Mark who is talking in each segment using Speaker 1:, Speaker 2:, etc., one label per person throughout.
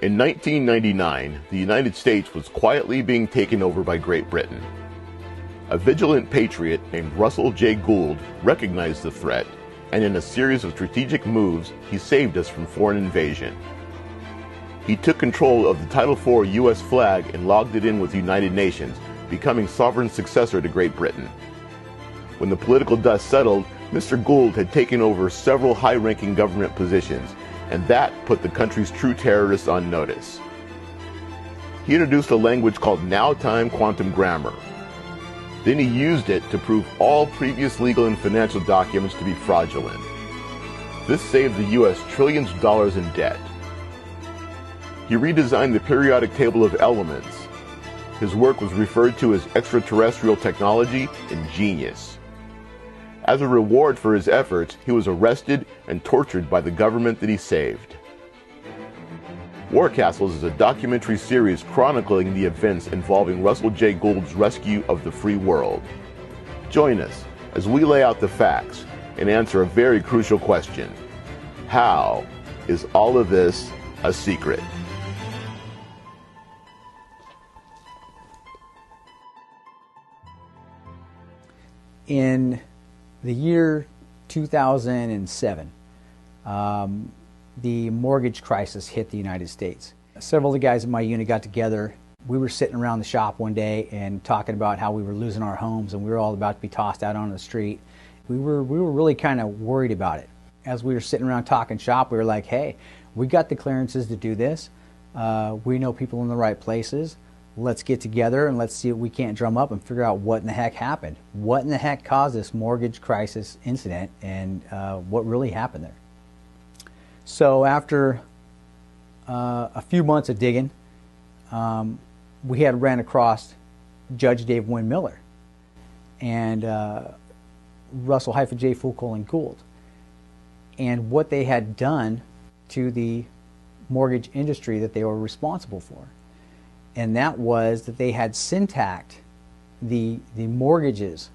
Speaker 1: In 1999, the United States was quietly being taken over by Great Britain. A vigilant patriot named Russel J. Gould recognized the threat, and in a series of strategic moves, he saved us from foreign invasion. He took control of the Title IV U.S. flag and logged it in with the United Nations, becoming sovereign successor to Great Britain. When the political dust settled, Mr. Gould had taken over several high-ranking government positions, and that put the country's true terrorists on notice. He introduced a language called now-time quantum grammar. Then he used it to prove all previous legal and financial documents to be fraudulent. This saved the U.S. trillions of dollars in debt. He redesigned the periodic table of elements. His work was referred to as extraterrestrial technology and genius. As a reward for his efforts, he was arrested and tortured by the government that he saved. War Castles is a documentary series chronicling the events involving Russel J. Gould's rescue of the free world. Join us as we lay out the facts and answer a very crucial question. How is all of this a secret?
Speaker 2: In the year 2007, the mortgage crisis hit the United States. Several of the guys in my unit got together. We were sitting around the shop one day and talking about how we were losing our homes and we were all about to be tossed out on the street. We were really kind of worried about it. As we were sitting around talking shop, we were like, hey, we got the clearances to do this. We know people in the right places. Let's get together and let's see if we can't drum up and figure out what in the heck happened. What in the heck caused this mortgage crisis incident and what really happened there. So after a few months of digging, we had ran across Judge David Wynn Miller and Russell J. Gould, and what they had done to the mortgage industry that they were responsible for. And that was that they had syntaxed the mortgages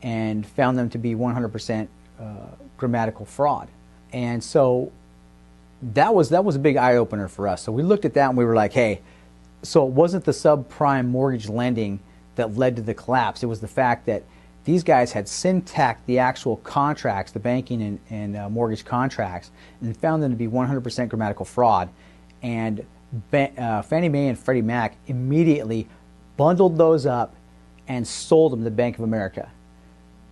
Speaker 2: and found them to be 100% grammatical fraud. And so that was a big eye-opener for us. So we looked at that and we were like, hey, so it wasn't the subprime mortgage lending that led to the collapse. It was the fact that these guys had syntaxed the actual contracts, the banking and mortgage contracts, and found them to be 100% grammatical fraud. And Fannie Mae and Freddie Mac immediately bundled those up and sold them to Bank of America.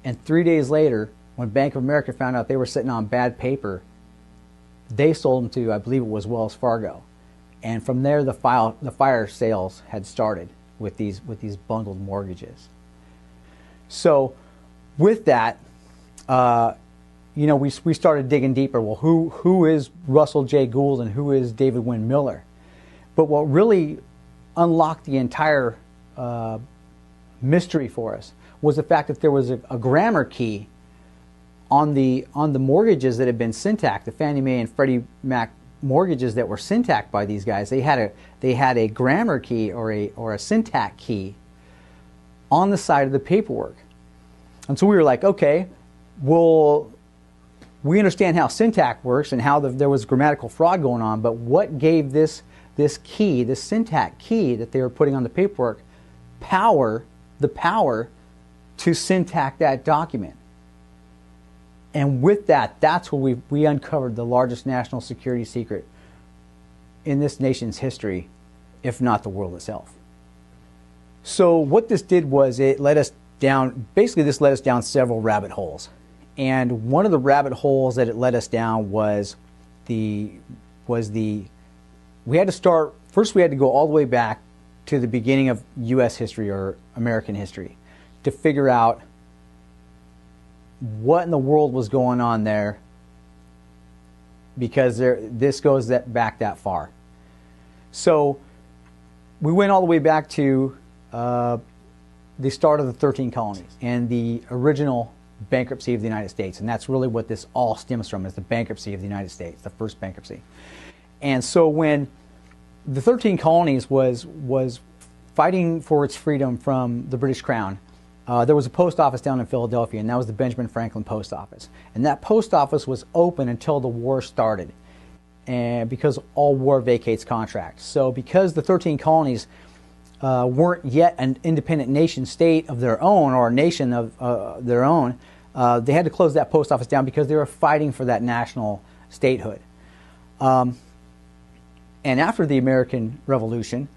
Speaker 2: And 3 days later, when Bank of America found out they were sitting on bad paper, they sold them to, I believe it was Wells Fargo. And from there, the fire sales had started with these bundled mortgages. So with that, we started digging deeper. Well, who is Russel J. Gould and who is David Wynn Miller? But what really unlocked the entire mystery for us was the fact that there was a grammar key on the mortgages that had been syntaxed, the Fannie Mae and Freddie Mac mortgages that were syntaxed by these guys. They had a grammar key or a syntax key on the side of the paperwork. And so we were like, okay, well, we understand how syntax works and how there was grammatical fraud going on, but what gave this key, this syntax key that they were putting on the paperwork, the power to syntax that document? And with that, that's where we uncovered the largest national security secret in this nation's history, if not the world itself. So what this did was it led us down, basically this led us down several rabbit holes. And one of the rabbit holes that it led us down was we had to start, first we had to go all the way back to the beginning of U.S. history or American history to figure out what in the world was going on there, because this goes back that far. So we went all the way back to the start of the 13 colonies and the original bankruptcy of the United States, and that's really what this all stems from, is the bankruptcy of the United States, the first bankruptcy. And so when the 13 colonies was fighting for its freedom from the British Crown, there was a post office down in Philadelphia, and that was the Benjamin Franklin Post Office. And that post office was open until the war started. and because all war vacates contract. So because the 13 colonies weren't yet an independent nation state of their own, or a nation of their own, they had to close that post office down because they were fighting for that national statehood. And after the American Revolution,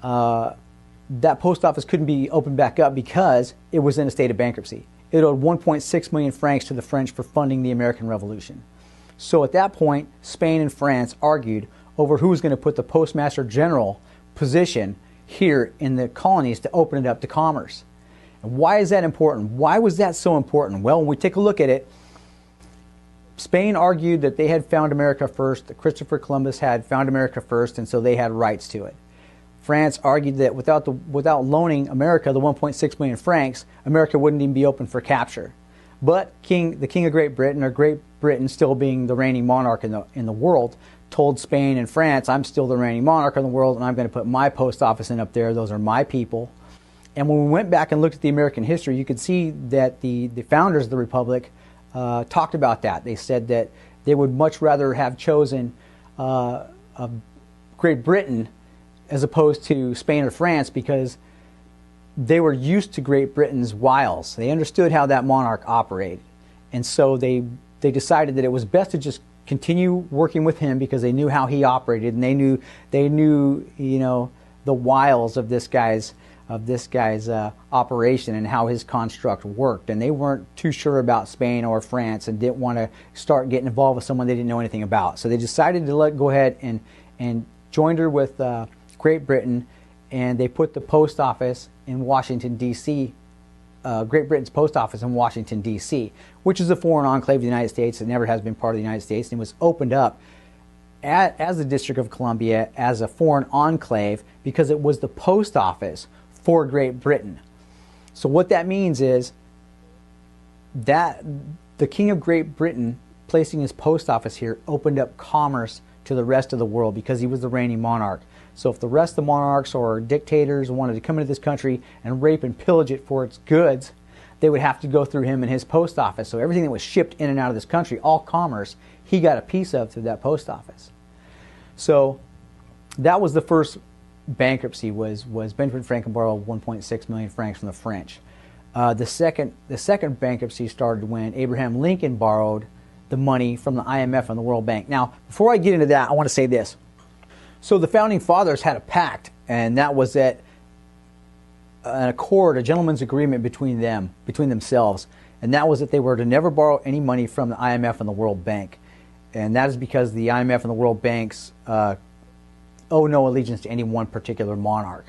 Speaker 2: that post office couldn't be opened back up because it was in a state of bankruptcy. It owed 1.6 million francs to the French for funding the American Revolution. So at that point, Spain and France argued over who was going to put the Postmaster General position here in the colonies to open it up to commerce. And why is that important? Why was that so important? Well, when we take a look at it, Spain argued that they had found America first, that Christopher Columbus had found America first, and so they had rights to it. France argued that without loaning America the 1.6 million francs, America wouldn't even be open for capture. But the King of Great Britain, or Great Britain still being the reigning monarch in the world, told Spain and France, I'm still the reigning monarch in the world, and I'm going to put my post office in up there. Those are my people. And when we went back and looked at the American history, you could see that the founders of the Republic talked about that. They said that they would much rather have chosen Great Britain as opposed to Spain or France, because they were used to Great Britain's wiles. They understood how that monarch operated. And so they decided that it was best to just continue working with him because they knew how he operated, and they knew the wiles of this guy's operation and how his construct worked. And they weren't too sure about Spain or France and didn't want to start getting involved with someone they didn't know anything about. So they decided to go ahead and joined her with Great Britain, and they put the post office in Washington, D.C., Great Britain's post office in Washington, D.C., which is a foreign enclave of the United States. It never has been part of the United States, and it was opened up as the District of Columbia as a foreign enclave because it was the post office for Great Britain. So what that means is that the King of Great Britain placing his post office here opened up commerce to the rest of the world because he was the reigning monarch. So if the rest of the monarchs or dictators wanted to come into this country and rape and pillage it for its goods, they would have to go through him and his post office. So everything that was shipped in and out of this country, all commerce, he got a piece of through that post office. So that was the first bankruptcy, was Benjamin Franklin borrowed 1.6 million francs from the French. The second bankruptcy started when Abraham Lincoln borrowed the money from the IMF and the World Bank. Now, before I get into that, I want to say this. So the Founding Fathers had a pact, and that was that an accord, a gentleman's agreement between themselves, and that was that they were to never borrow any money from the IMF and the World Bank. And that is because the IMF and the World Banks owe no allegiance to any one particular monarch.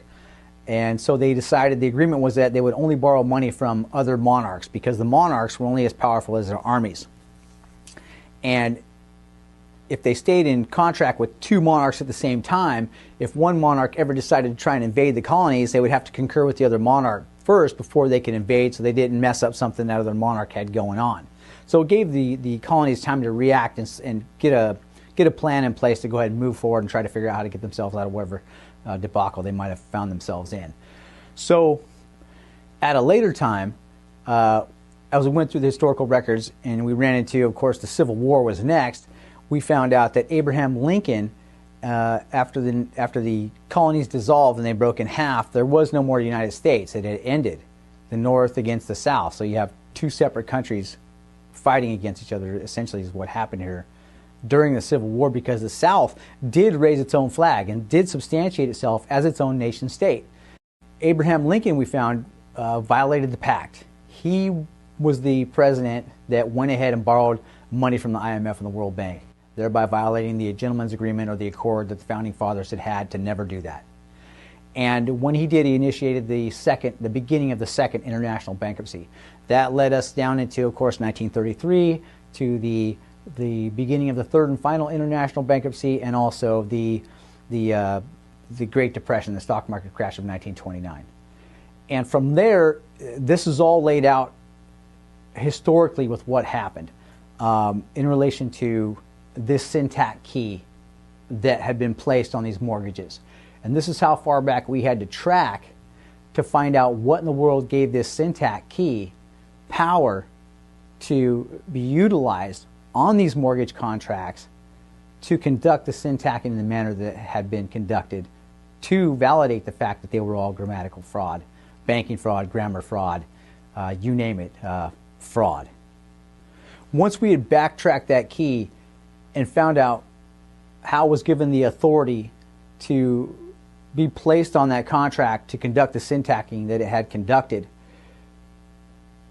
Speaker 2: And so they decided, the agreement was that they would only borrow money from other monarchs because the monarchs were only as powerful as their armies. And if they stayed in contract with two monarchs at the same time, if one monarch ever decided to try and invade the colonies, they would have to concur with the other monarch first before they could invade, so they didn't mess up something that other monarch had going on. So it gave the colonies time to react and get a plan in place to go ahead and move forward and try to figure out how to get themselves out of whatever debacle they might have found themselves in. So at a later time, as we went through the historical records and we ran into, of course, the Civil War was next, we found out that Abraham Lincoln, after the colonies dissolved and they broke in half, there was no more United States. It had ended, the North against the South. So you have two separate countries fighting against each other, essentially, is what happened here during the Civil War, because the South did raise its own flag and did substantiate itself as its own nation state. Abraham Lincoln, we found, violated the pact. He was the president that went ahead and borrowed money from the IMF and the World Bank, thereby violating the gentleman's agreement or the accord that the Founding Fathers had to never do that. And when he did, he initiated the beginning of the second international bankruptcy. That led us down into, of course, 1933 to the beginning of the third and final international bankruptcy, and also the Great Depression, the stock market crash of 1929. And from there, this is all laid out historically with what happened in relation to this syntax key that had been placed on these mortgages. And this is how far back we had to track to find out what in the world gave this syntax key power to be utilized on these mortgage contracts to conduct the sin tacking in the manner that had been conducted, to validate the fact that they were all grammatical fraud, banking fraud, grammar fraud, you name it, fraud. Once we had backtracked that key and found out how it was given the authority to be placed on that contract to conduct the sin tacking that it had conducted,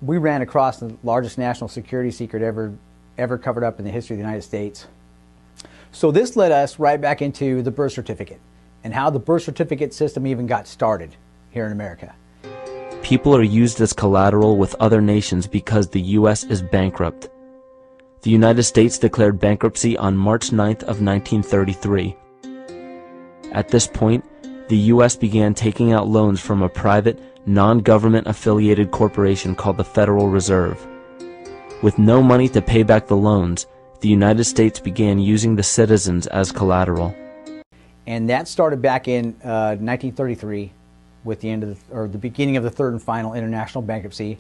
Speaker 2: we ran across the largest national security secret ever covered up in the history of the United States. So this led us right back into the birth certificate and how the birth certificate system even got started here in America.
Speaker 3: People are used as collateral with other nations because the U.S. is bankrupt. The United States declared bankruptcy on March 9th of 1933. At this point, the U.S. began taking out loans from a private, non-government affiliated corporation called the Federal Reserve. With no money to pay back the loans, the United States began using the citizens as collateral.
Speaker 2: And that started back in 1933 with the end of the beginning of the third and final international bankruptcy.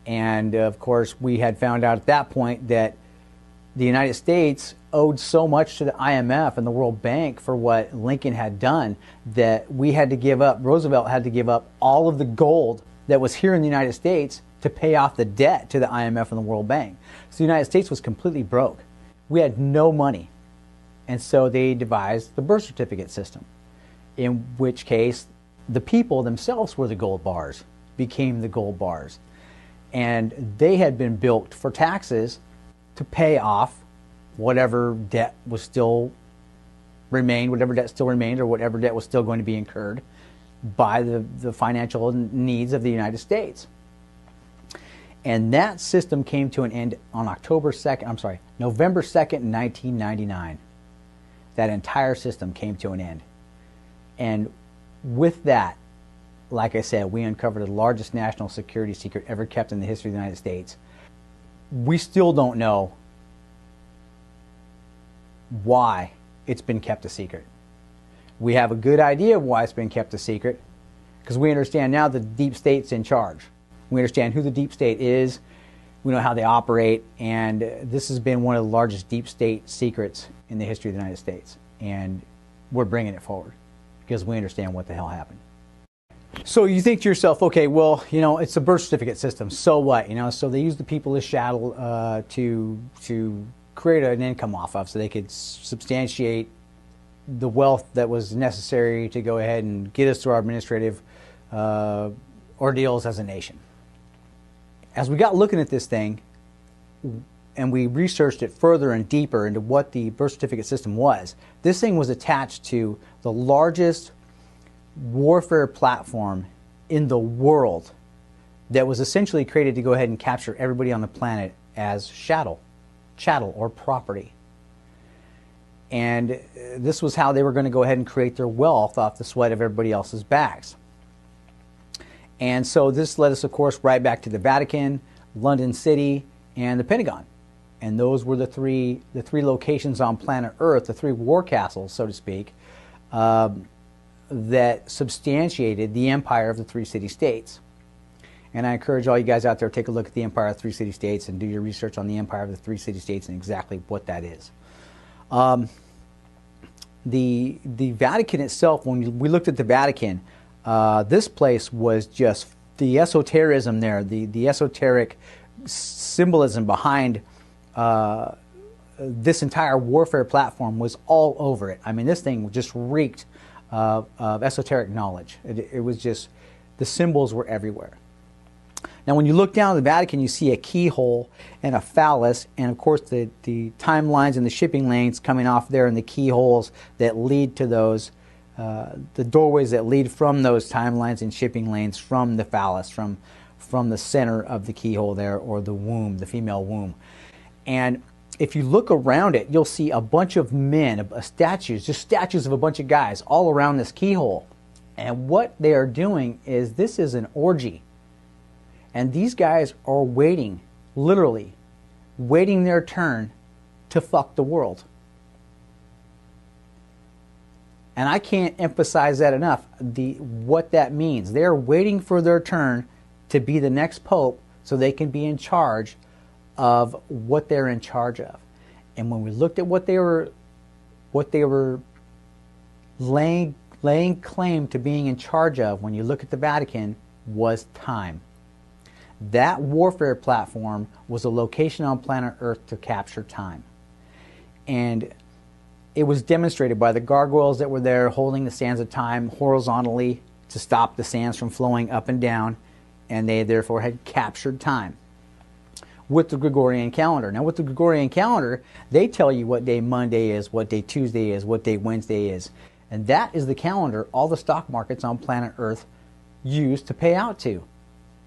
Speaker 2: And of course, we had found out at that point that the United States owed so much to the IMF and the World Bank for what Lincoln had done that we had to give up, Roosevelt had to give up all of the gold that was here in the United States to pay off the debt to the IMF and the World Bank. So the United States was completely broke. We had no money. And so they devised the birth certificate system, in which case the people themselves were the gold bars, became the gold bars. And they had been built for taxes to pay off whatever debt was still remained, whatever debt still remained, or whatever debt was still going to be incurred by the financial needs of the United States. And that system came to an end on November 2nd, 1999. That entire system came to an end. And with that, like I said, we uncovered the largest national security secret ever kept in the history of the United States. We still don't know why it's been kept a secret. We have a good idea of why it's been kept a secret because we understand now the deep state's in charge. We understand who the deep state is, we know how they operate, and this has been one of the largest deep state secrets in the history of the United States. And we're bringing it forward because we understand what the hell happened. So you think to yourself, okay, well, it's a birth certificate system, so what? So they use the people as chattel to create an income off of so they could substantiate the wealth that was necessary to go ahead and get us through our administrative ordeals as a nation. As we got looking at this thing and we researched it further and deeper into what the birth certificate system was, this thing was attached to the largest warfare platform in the world that was essentially created to go ahead and capture everybody on the planet as chattel or property. And this was how they were going to go ahead and create their wealth off the sweat of everybody else's backs. And so this led us, of course, right back to the Vatican, London City, and the Pentagon. And those were the three locations on planet Earth, the three war castles, so to speak, that substantiated the empire of the three city-states. And I encourage all you guys out there to take a look at the empire of the three city-states and do your research on the empire of the three city-states and exactly what that is. The Vatican itself, when we looked at the Vatican, this place was just the esotericism there, the esoteric symbolism behind this entire warfare platform was all over it. I mean, this thing just reeked of esoteric knowledge. It was just, the symbols were everywhere. Now, when you look down at the Vatican, you see a keyhole and a phallus, and of course the timelines and the shipping lanes coming off there, and the keyholes that lead to those, the doorways that lead from those timelines and shipping lanes from the phallus, from the center of the keyhole there, or the womb, the female womb. And if you look around it, you'll see a bunch of men, statues, just statues of a bunch of guys all around this keyhole. And what they are doing is, this is an orgy. And these guys are waiting, literally, waiting their turn to fuck the world. And I can't emphasize that enough, what that means. They're waiting for their turn to be the next pope so they can be in charge of what they're in charge of. And when we looked at what they were what they were laying claim to being in charge of, when you look at the Vatican, was time. That warfare platform was a location on planet Earth to capture time. And it was demonstrated by the gargoyles that were there holding the sands of time horizontally to stop the sands from flowing up and down, and they therefore had captured time with the Gregorian calendar. Now with the Gregorian calendar, they tell you what day Monday is, what day Tuesday is, what day Wednesday is. And that is the calendar all the stock markets on planet Earth use to pay out to.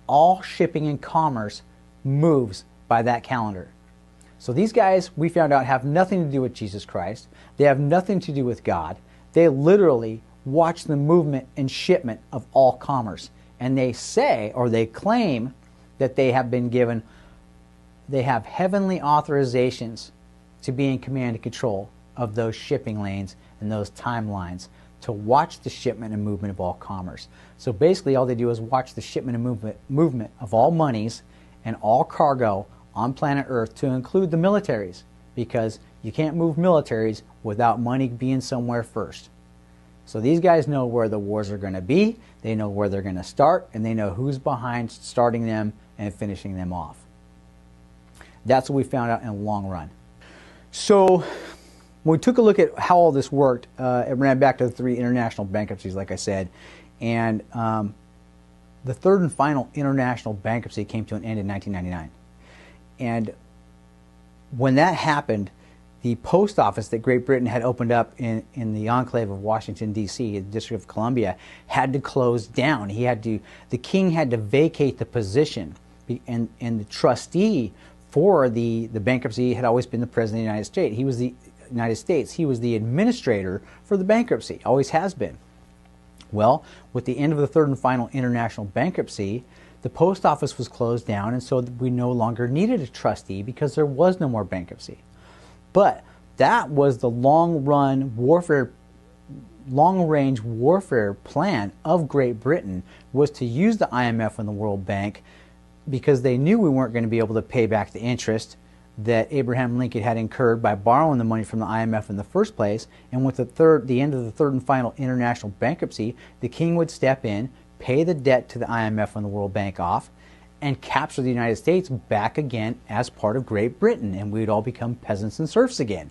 Speaker 2: All shipping and commerce moves by that calendar. So these guys, we found out, have nothing to do with Jesus Christ. They have nothing to do with God. They literally watch the movement and shipment of all commerce. And they say, or they claim, that they have been given, they have heavenly authorizations to be in command and control of those shipping lanes and those timelines to watch the shipment and movement of all commerce. So basically all they do is watch the shipment and movement of all monies and all cargo on planet Earth, to include the militaries, because you can't move militaries without money being somewhere first. So these guys know where the wars are going to be, they know where they're going to start, and they know who's behind starting them and finishing them off. That's what we found out in the long run. So when we took a look at how all this worked, it ran back to the 3 international bankruptcies, like I said, and the third and final international bankruptcy came to an end in 1999. And when that happened, the post office that Great Britain had opened up in the enclave of Washington, D.C., the District of Columbia, had to close down. The king had to vacate the position, and the trustee for the bankruptcy had always been the President of the United States. He was the administrator for the bankruptcy, always has been. Well, with the end of the third and final international bankruptcy, the post office was closed down, and so we no longer needed a trustee because there was no more bankruptcy. But that was the long-range warfare plan of Great Britain, was to use the IMF and the World Bank, because they knew we weren't going to be able to pay back the interest that Abraham Lincoln had incurred by borrowing the money from the IMF in the first place. And with the end of the third and final international bankruptcy, the king would step in, pay the debt to the IMF and the World Bank off, and capture the United States back again as part of Great Britain, and we'd all become peasants and serfs again.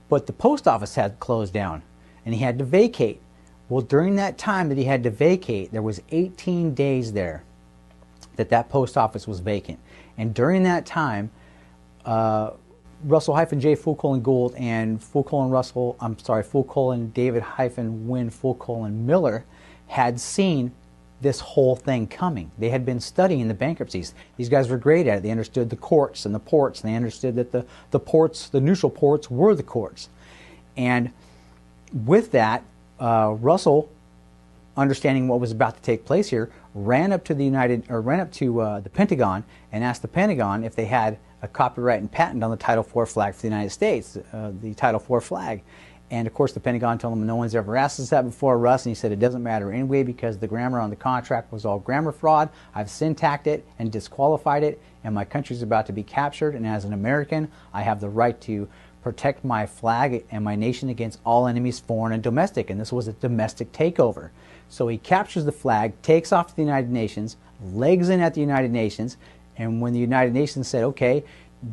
Speaker 2: But the post office had closed down, and he had to vacate. Well, during that time that he had to vacate, there was 18 days there that post office was vacant. And during that time, Russel-J. Gould and David-Win Miller had seen this whole thing coming. They had been studying the bankruptcies. These guys were great at it. They understood the courts and the ports, and they understood that the neutral ports were the courts. And with that, Russell, understanding what was about to take place here, ran up to the Pentagon and asked the Pentagon if they had a copyright and patent on the Title IV flag for the United States, the Title IV flag. And of course the Pentagon told him, no one's ever asked us that before, Russ, and he said it doesn't matter anyway because the grammar on the contract was all grammar fraud. I've syntaxed it and disqualified it, and my country's about to be captured, and as an American I have the right to protect my flag and my nation against all enemies, foreign and domestic, and this was a domestic takeover. So he captures the flag, takes off to the United Nations, legs in at the United Nations, and when the United Nations said, okay,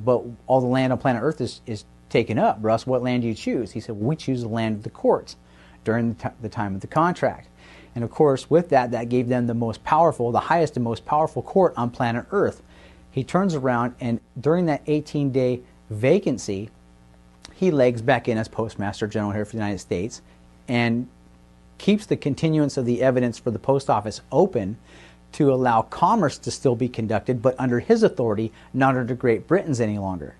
Speaker 2: but all the land on planet Earth is taken up, Russ, what land do you choose? He said, well, we choose the land of the courts during the time of the contract. And of course, with that gave them the highest and most powerful court on planet Earth. He turns around, and during that 18-day vacancy, he legs back in as Postmaster General here for the United States and keeps the continuance of the evidence for the post office open to allow commerce to still be conducted, but under his authority, not under Great Britain's any longer.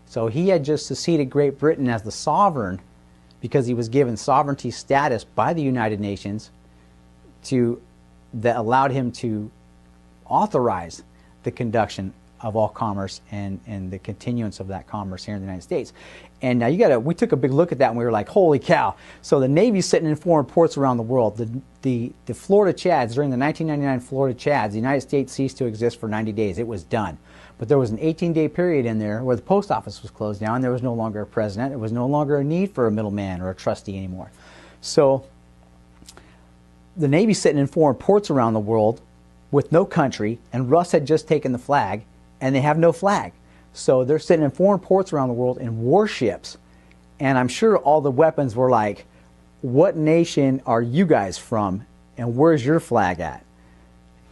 Speaker 2: So he had just succeeded Great Britain as the sovereign because he was given sovereignty status by the United Nations that allowed him to authorize the conduction of all commerce and the continuance of that commerce here in the United States. And now we took a big look at that and we were like, holy cow. So the Navy's sitting in foreign ports around the world. The Florida Chads, during the 1999 Florida Chads, the United States ceased to exist for 90 days. It was done. But there was an 18-day period in there where the post office was closed down. There was no longer a president. There was no longer a need for a middleman or a trustee anymore. So the Navy's sitting in foreign ports around the world with no country, and Russ had just taken the flag, and they have no flag. So they're sitting in foreign ports around the world in warships, and I'm sure all the weapons were like, what nation are you guys from, and where's your flag at?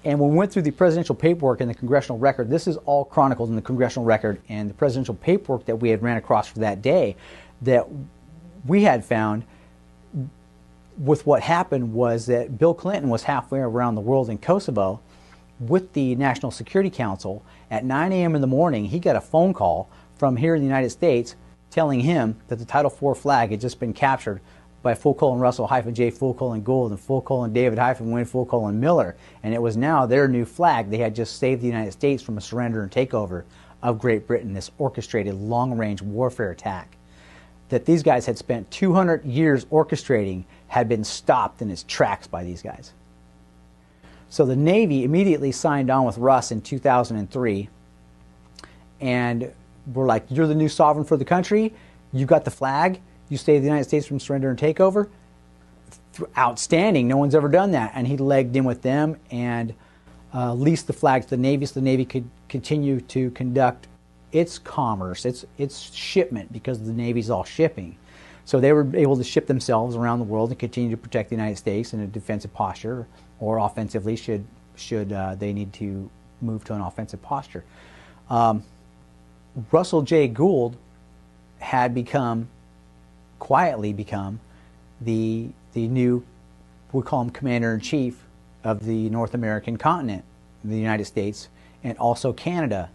Speaker 2: And when we went through the presidential paperwork and the congressional record, this is all chronicled in the congressional record and the presidential paperwork that we had ran across for that day, that we had found with what happened was that Bill Clinton was halfway around the world in Kosovo with the National Security Council. At 9 a.m. in the morning, he got a phone call from here in the United States telling him that the Title IV flag had just been captured by Russel -J Gould and David Wynn Miller, and it was now their new flag. They had just saved the United States from a surrender and takeover of Great Britain, this orchestrated long-range warfare attack that these guys had spent 200 years orchestrating had been stopped in its tracks by these guys. So the Navy immediately signed on with Russ in 2003, and we're like, you're the new sovereign for the country, you got the flag, you saved the United States from surrender and takeover. Outstanding, no one's ever done that. And he legged in with them and leased the flag to the Navy so the Navy could continue to conduct its commerce, its shipment, because the Navy's all shipping. So they were able to ship themselves around the world and continue to protect the United States in a defensive posture, or offensively should they need to move to an offensive posture. Russel J. Gould had quietly become the new, we call him Commander-in-Chief of the North American continent, the United States, and also Canada.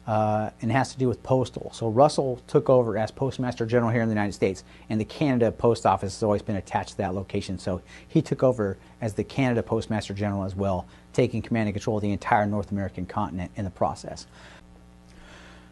Speaker 2: And it has to do with postal. So Russell took over as Postmaster General here in the United States, and the Canada Post Office has always been attached to that location. So he took over as the Canada Postmaster General as well, taking command and control of the entire North American continent in the process.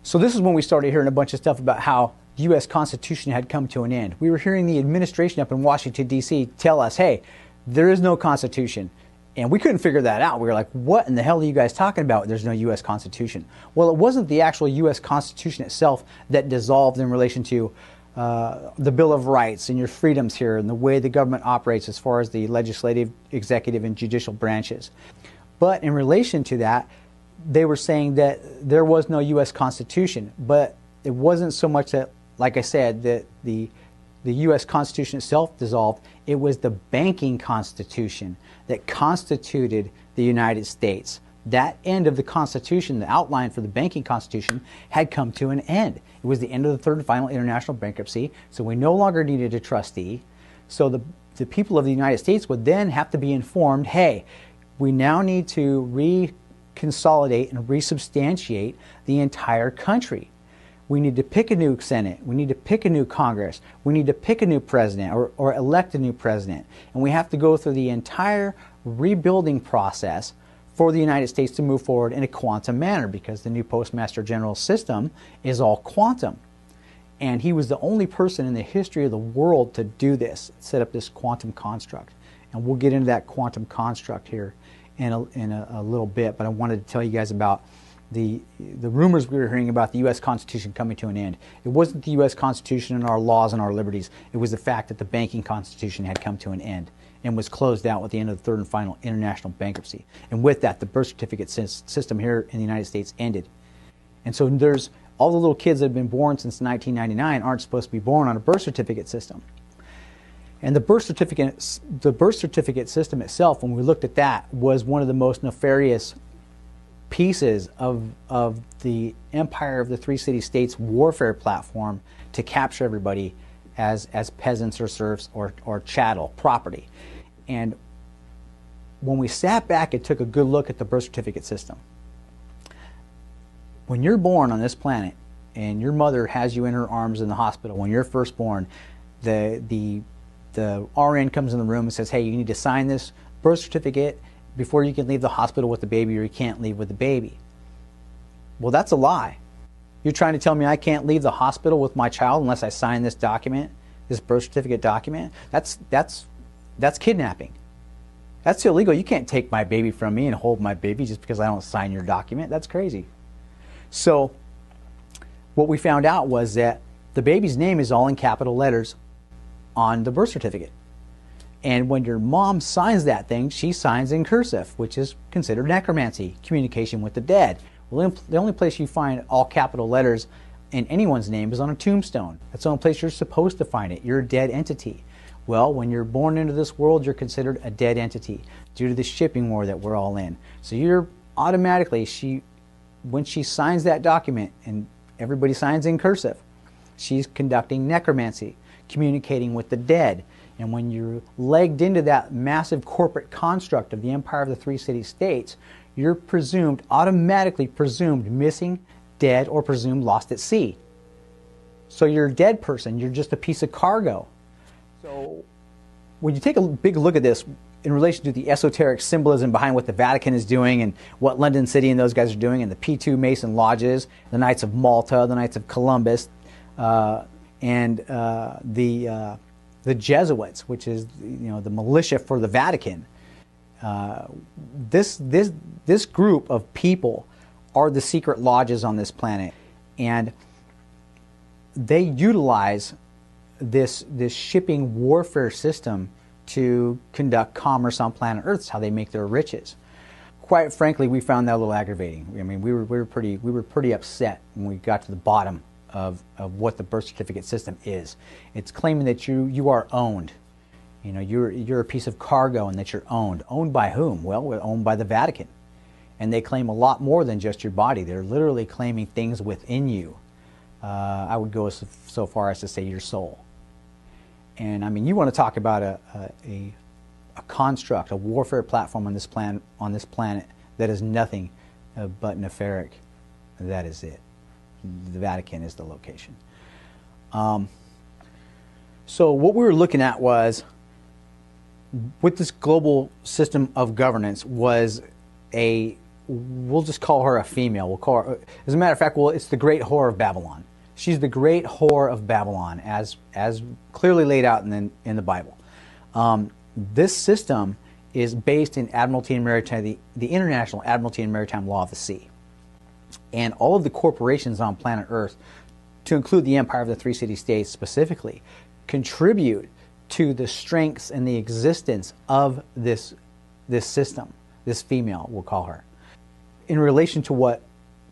Speaker 2: So this is when we started hearing a bunch of stuff about how the U.S. Constitution had come to an end. We were hearing the administration up in Washington, D.C. tell us, hey, there is no Constitution. And we couldn't figure that out. We were like, what in the hell are you guys talking about? There's no U.S. Constitution. Well, it wasn't the actual U.S. Constitution itself that dissolved in relation to the Bill of Rights and your freedoms here and the way the government operates as far as the legislative, executive, and judicial branches. But in relation to that, they were saying that there was no U.S. Constitution. But it wasn't so much that, like I said, that the U.S. Constitution itself dissolved. It was the banking constitution that constituted the United States. That end of the Constitution, the outline for the banking constitution, had come to an end. It was the end of the third and final international bankruptcy, so we no longer needed a trustee. So the people of the United States would then have to be informed, hey, we now need to reconsolidate and resubstantiate the entire country. We need to pick a new Senate. We need to pick a new Congress. We need to pick a new president or elect a new president. And we have to go through the entire rebuilding process for the United States to move forward in a quantum manner, because the new Postmaster General system is all quantum. And he was the only person in the history of the world to do this, set up this quantum construct. And we'll get into that quantum construct here in a little bit, but I wanted to tell you guys about the rumors we were hearing about the U.S. Constitution coming to an end. It wasn't the U.S. Constitution and our laws and our liberties. It was the fact that the banking constitution had come to an end and was closed out with the end of the third and final international bankruptcy. And with that, the birth certificate system here in the United States ended. And so there's all the little kids that have been born since 1999 aren't supposed to be born on a birth certificate system. And the birth certificate system itself, when we looked at that, was one of the most nefarious pieces of the empire of the three city-states warfare platform to capture everybody as peasants or serfs or chattel property. And when we sat back and took a good look at the birth certificate system, when you're born on this planet and your mother has you in her arms in the hospital when you're first born, the RN comes in the room and says, hey, you need to sign this birth certificate before you can leave the hospital with the baby, or you can't leave with the baby. Well, that's a lie. You're trying to tell me I can't leave the hospital with my child unless I sign this document, this birth certificate document? That's kidnapping. That's illegal. You can't take my baby from me and hold my baby just because I don't sign your document. That's crazy. So what we found out was that the baby's name is all in capital letters on the birth certificate. And when your mom signs that thing, she signs in cursive, which is considered necromancy, communication with the dead. Well, the only place you find all capital letters in anyone's name is on a tombstone. That's the only place you're supposed to find it. You're a dead entity. Well, when you're born into this world, you're considered a dead entity due to the shipping war that we're all in. So you're automatically, when she signs that document, and everybody signs in cursive, she's conducting necromancy, communicating with the dead. And when you're legged into that massive corporate construct of the Empire of the Three City-States, you're automatically presumed missing, dead, or presumed lost at sea. So you're a dead person. You're just a piece of cargo. So when you take a big look at this in relation to the esoteric symbolism behind what the Vatican is doing and what London City and those guys are doing, and the P2 Mason lodges, the Knights of Malta, the Knights of Columbus, and the Jesuits, which is the militia for the Vatican. This group of people are the secret lodges on this planet, and they utilize this shipping warfare system to conduct commerce on planet Earth. It's how they make their riches. Quite frankly, we found that a little aggravating. I mean, we were pretty upset when we got to the bottom of what the birth certificate system is. It's claiming that you are owned. You're a piece of cargo and that you're owned. Owned by whom? Well, we're owned by the Vatican. And they claim a lot more than just your body. They're literally claiming things within you. I would go so far as to say your soul. And I mean, you want to talk about a construct, a warfare platform on this planet that is nothing but nefaric. That is it. The Vatican is the location. So what we were looking at was, with this global system of governance, was we'll just call her a female. We'll call her, as a matter of fact, it's the Great Whore of Babylon. She's the Great Whore of Babylon, as clearly laid out in the Bible. This system is based in Admiralty and Maritime, the International Admiralty and Maritime Law of the Sea. And all of the corporations on planet Earth, to include the Empire of the Three City-States specifically, contribute to the strengths and the existence of this system, this female, we'll call her. In relation to what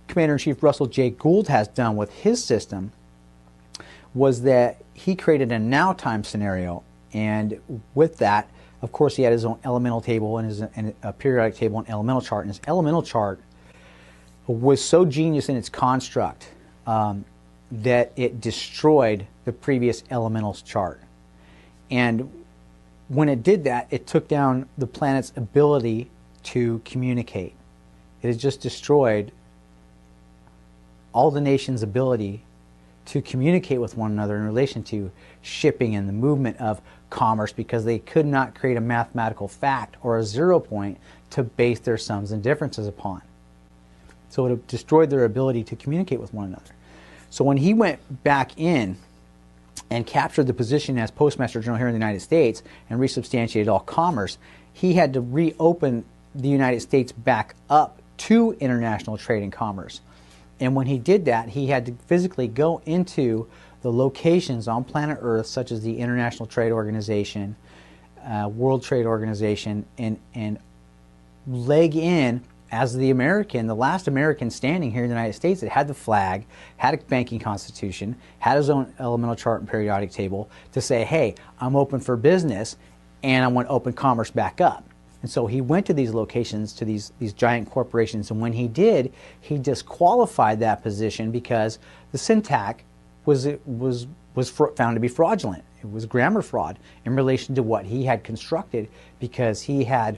Speaker 2: Commander-in-Chief Russel J. Gould has done with his system, was that he created a now time scenario, and with that, of course, he had his own elemental table and a periodic table and elemental chart, and his elemental chart was so genius in its construct that it destroyed the previous elementals chart. And when it did that, it took down the planet's ability to communicate. It has just destroyed all the nations' ability to communicate with one another in relation to shipping and the movement of commerce, because they could not create a mathematical fact or a 0 point to base their sums and differences upon. So it destroyed their ability to communicate with one another. So when he went back in and captured the position as Postmaster General here in the United States and resubstantiated all commerce, he had to reopen the United States back up to international trade and commerce. And when he did that, he had to physically go into the locations on planet Earth, such as the International Trade Organization, World Trade Organization, and leg in as the last American standing here in the United States that had the flag, had a banking constitution, had his own elemental chart and periodic table, to say, hey, I'm open for business and I want to open commerce back up. And so he went to these locations, to these giant corporations, and when he did, he disqualified that position because the syntax was found to be fraudulent. It was grammar fraud in relation to what he had constructed, because he had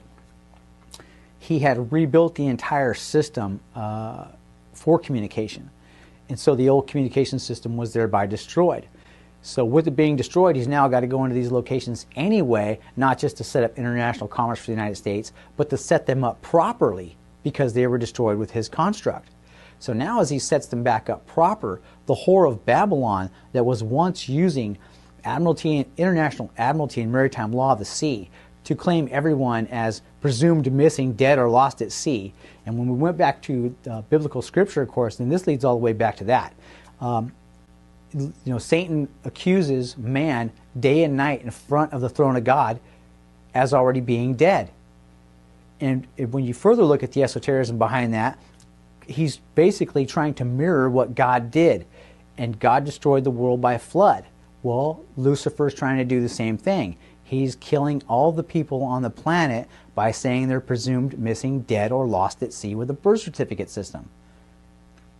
Speaker 2: rebuilt the entire system for communication. And so the old communication system was thereby destroyed. So with it being destroyed, he's now got to go into these locations anyway, not just to set up international commerce for the United States, but to set them up properly, because they were destroyed with his construct. So now as he sets them back up proper, the Whore of Babylon that was once using International Admiralty and Maritime Law of the Sea to claim everyone as presumed missing, dead, or lost at sea. And when we went back to biblical scripture, of course, then this leads all the way back to that. Satan accuses man day and night in front of the throne of God as already being dead. And when you further look at the esotericism behind that, he's basically trying to mirror what God did. And God destroyed the world by a flood. Well, Lucifer's trying to do the same thing. He's killing all the people on the planet by saying they're presumed missing, dead, or lost at sea with a birth certificate system.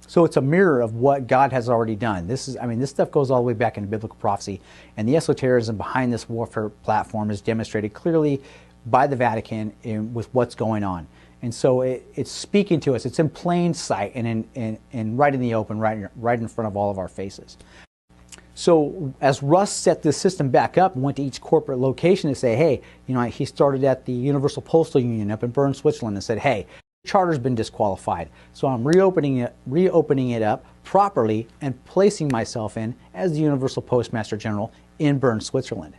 Speaker 2: So it's a mirror of what God has already done. This stuff goes all the way back into biblical prophecy, and the esotericism behind this warfare platform is demonstrated clearly by the Vatican with what's going on. And so it's speaking to us. It's in plain sight and right in the open, right in front of all of our faces. So as Russ set this system back up and went to each corporate location to say, hey, he started at the Universal Postal Union up in Bern, Switzerland, and said, hey, charter's been disqualified, so I'm reopening it up properly and placing myself in as the Universal Postmaster General in Bern, Switzerland.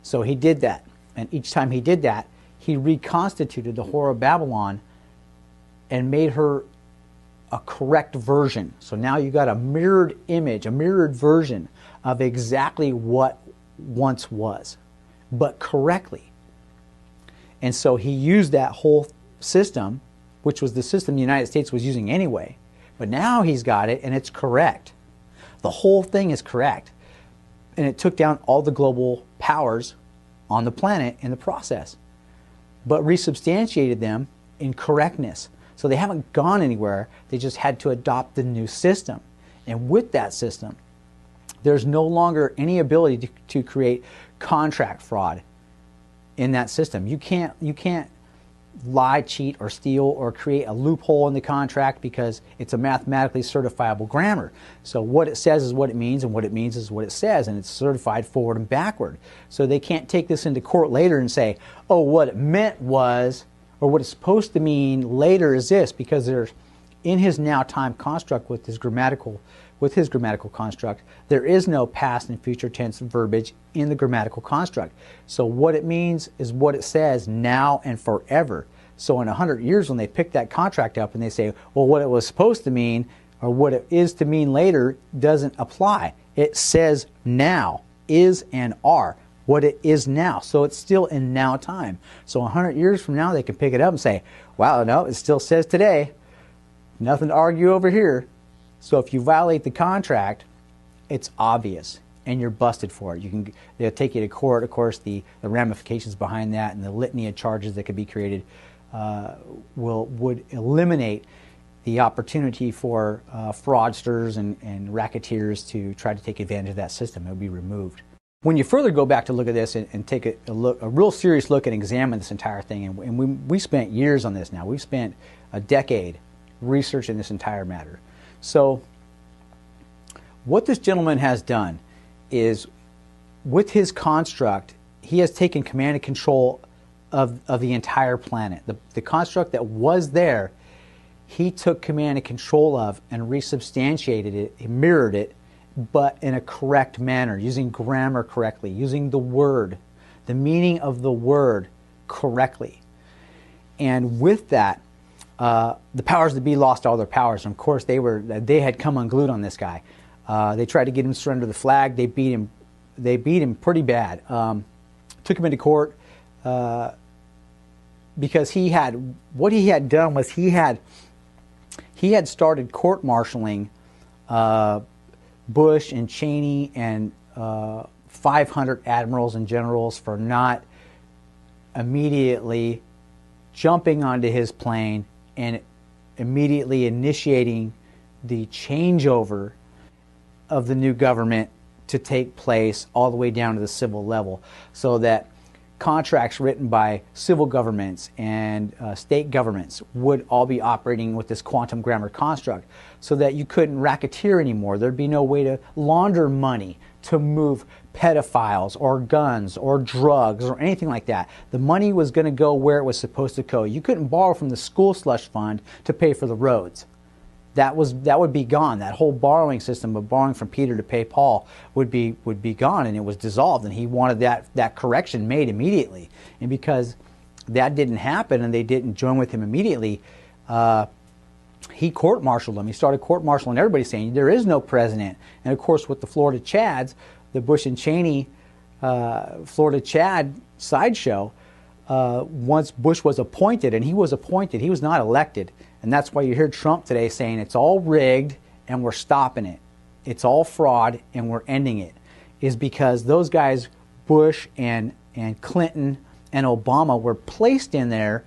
Speaker 2: So he did that, and each time he did that, he reconstituted the Whore of Babylon and made her a correct version. So now you got a mirrored image, a mirrored version of exactly what once was, but correctly. And so he used that whole system, which was the system the United States was using anyway, but now he's got it and it's correct. The whole thing is correct. And it took down all the global powers on the planet in the process, but resubstantiated them in correctness. So they haven't gone anywhere, they just had to adopt the new system. And with that system, there's no longer any ability to create contract fraud in that system. You can't lie, cheat, or steal, or create a loophole in the contract because it's a mathematically certifiable grammar. So what it says is what it means, and what it means is what it says, and it's certified forward and backward. So they can't take this into court later and say, oh, what it meant was, or what it's supposed to mean later is this, because there's, in his now time construct with his grammatical construct, there is no past and future tense verbiage in the grammatical construct. So what it means is what it says now and forever. So in 100 years when they pick that contract up and they say, well, what it was supposed to mean or what it is to mean later doesn't apply. It says now, is and are, what it is now. So it's still in now time. So 100 years from now they can pick it up and say, wow, no, it still says today. Nothing to argue over here. So if you violate the contract, it's obvious, and you're busted for it. They'll take you to court. Of course, the ramifications behind that and the litany of charges that could be created would eliminate the opportunity for fraudsters and racketeers to try to take advantage of that system. It would be removed. When you further go back to look at this and take a real serious look and examine this entire thing, and we spent years on this now. We've spent a decade researching this entire matter. So what this gentleman has done is, with his construct, he has taken command and control of the entire planet. The construct that was there, he took command and control of and resubstantiated it, he mirrored it, but in a correct manner, using grammar correctly, using the word, the meaning of the word correctly. And with that, the powers that be lost all their powers. And of course, they had come unglued on this guy. They tried to get him to surrender the flag. They beat him pretty bad. Took him into court because what he had done was he had started court-martialing Bush and Cheney and 500 admirals and generals for not immediately jumping onto his plane and immediately initiating the changeover of the new government to take place all the way down to the civil level, so that contracts written by civil governments and state governments would all be operating with this quantum grammar construct, so that you couldn't racketeer anymore. There'd be no way to launder money to move pedophiles or guns or drugs or anything like that. The money was going to go where it was supposed to go. You couldn't borrow from the school slush fund to pay for the roads. that would be gone. That whole borrowing system of borrowing from Peter to pay Paul would be gone, and it was dissolved. And he wanted that correction made immediately. And because that didn't happen, and they didn't join with him immediately, he court-martialed them. He started court-martialing everybody, saying there is no president. And of course, with the Florida Chads, the Bush and Cheney Florida Chad sideshow, once Bush was appointed, and he was appointed, he was not elected. And that's why you hear Trump today saying it's all rigged and we're stopping it. It's all fraud and we're ending it. Is because those guys, Bush and Clinton and Obama, were placed in there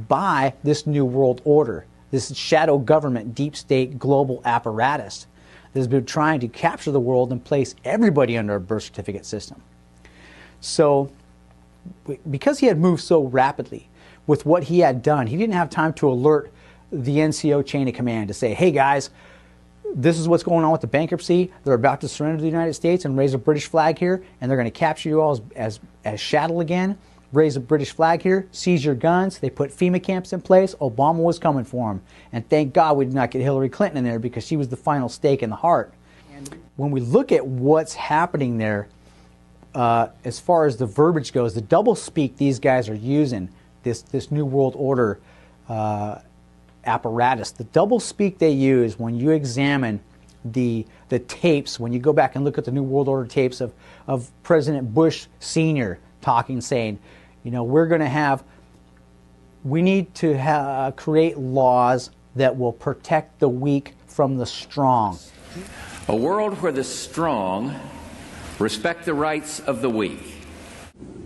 Speaker 2: by this New World Order, this shadow government, deep state, global apparatus that has been trying to capture the world and place everybody under a birth certificate system. So, because he had moved so rapidly with what he had done, he didn't have time to alert the NCO chain of command to say, hey guys, this is what's going on with the bankruptcy. They're about to surrender to the United States and raise a British flag here, and they're going to capture you all as chattel again. Raise a British flag here, seize your guns. They put FEMA camps in place. Obama was coming for him. And thank God we did not get Hillary Clinton in there, because she was the final stake in the heart. And when we look at what's happening there, as far as the verbiage goes, the doublespeak these guys are using, this New World Order apparatus, the doublespeak they use, when you examine the tapes, when you go back and look at the New World Order tapes of President Bush Sr. talking, saying, you know, we need to create laws that will protect the weak from the strong.
Speaker 4: A world where the strong respect the rights of the weak.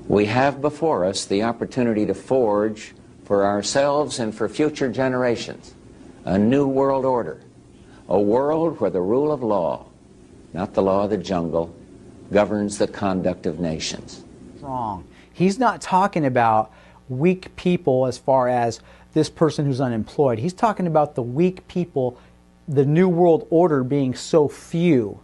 Speaker 5: We have before us the opportunity to forge for ourselves and for future generations a new world order, a world where the rule of law, not the law of the jungle, governs the conduct of nations.
Speaker 2: Strong. He's not talking about weak people as far as this person who's unemployed. He's talking about the weak people, the New World Order being so few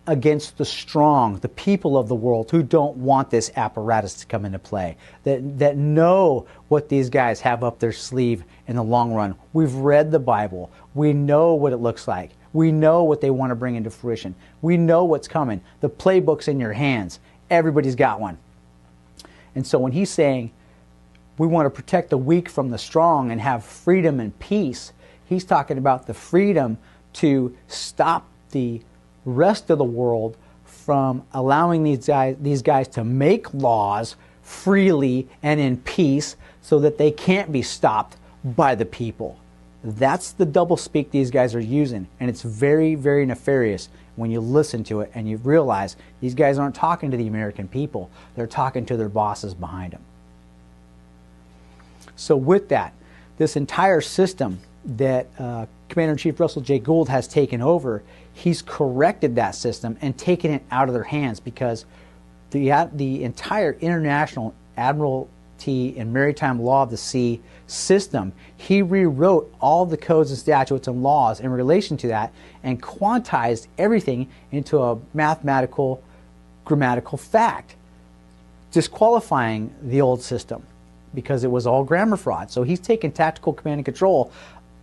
Speaker 2: against the strong, the people of the world who don't want this apparatus to come into play, that know what these guys have up their sleeve in the long run. We've read the Bible. We know what it looks like. We know what they want to bring into fruition. We know what's coming. The playbook's in your hands. Everybody's got one. And so when he's saying we want to protect the weak from the strong and have freedom and peace, he's talking about the freedom to stop the rest of the world from allowing these guys to make laws freely and in peace so that they can't be stopped by the people. That's the doublespeak these guys are using, and it's very, very nefarious when you listen to it and you realize these guys aren't talking to the American people. They're talking to their bosses behind them. So with that, this entire system that Commander-in-Chief Russel J. Gould has taken over, he's corrected that system and taken it out of their hands, because the entire international admiralty and maritime law of the sea system, he rewrote all the codes and statutes and laws in relation to that and quantized everything into a mathematical, grammatical fact, disqualifying the old system because it was all grammar fraud. So he's taken tactical command and control